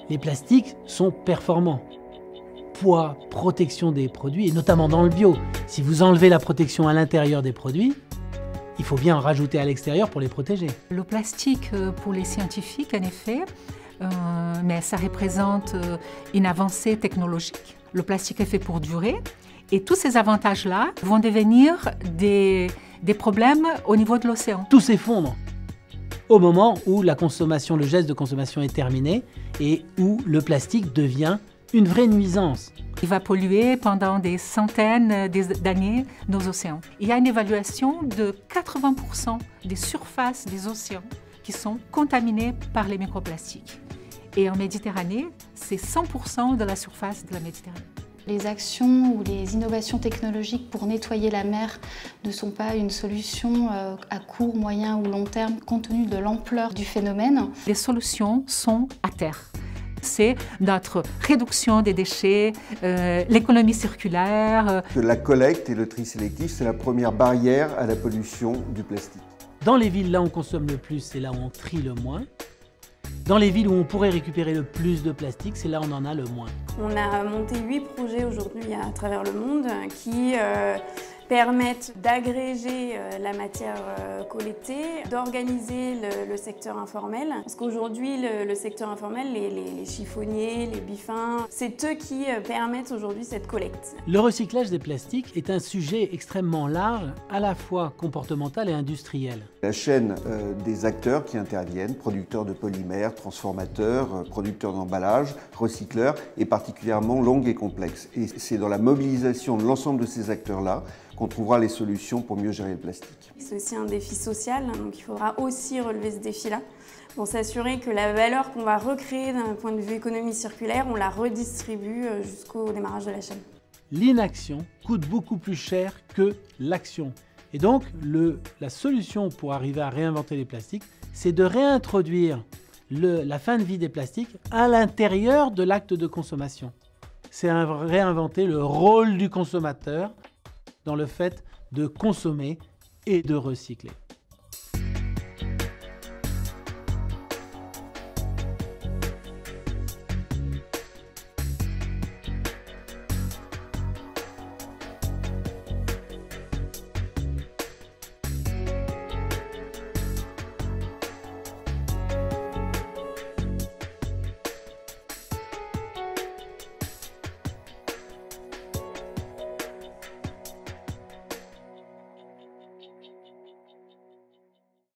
Les plastiques sont performants. Poids, protection des produits, et notamment dans le bio. Si vous enlevez la protection à l'intérieur des produits, il faut bien en rajouter à l'extérieur pour les protéger. Le plastique, pour les scientifiques, en effet, mais ça représente une avancée technologique. Le plastique est fait pour durer et tous ces avantages-là vont devenir des problèmes au niveau de l'océan. Tout s'effondre au moment où la consommation, le geste de consommation est terminé et où le plastique devient une vraie nuisance. Il va polluer pendant des centaines d'années nos océans. Il y a une évaluation de 80% des surfaces des océans qui sont contaminées par les microplastiques. Et en Méditerranée, c'est 100% de la surface de la Méditerranée. Les actions ou les innovations technologiques pour nettoyer la mer ne sont pas une solution à court, moyen ou long terme compte tenu de l'ampleur du phénomène. Les solutions sont à terre. C'est notre réduction des déchets, l'économie circulaire. La collecte et le tri sélectif, c'est la première barrière à la pollution du plastique. Dans les villes, là où on consomme le plus, c'est là où on trie le moins. Dans les villes où on pourrait récupérer le plus de plastique, c'est là où on en a le moins. On a monté 8 projets aujourd'hui à travers le monde qui permettent d'agréger la matière collectée, d'organiser le secteur informel. Parce qu'aujourd'hui, le secteur informel, les chiffonniers, les bifins, c'est eux qui permettent aujourd'hui cette collecte. Le recyclage des plastiques est un sujet extrêmement large, à la fois comportemental et industriel. La chaîne des acteurs qui interviennent, producteurs de polymères, transformateurs, producteurs d'emballage, recycleurs, est particulièrement longue et complexe. Et c'est dans la mobilisation de l'ensemble de ces acteurs-là qu'on trouvera les solutions pour mieux gérer le plastique. C'est aussi un défi social, donc il faudra aussi relever ce défi-là pour s'assurer que la valeur qu'on va recréer d'un point de vue économie circulaire, on la redistribue jusqu'au démarrage de la chaîne. L'inaction coûte beaucoup plus cher que l'action. Et donc, la solution pour arriver à réinventer les plastiques, c'est de réintroduire la fin de vie des plastiques à l'intérieur de l'acte de consommation. C'est réinventer le rôle du consommateur dans le fait de consommer et de recycler.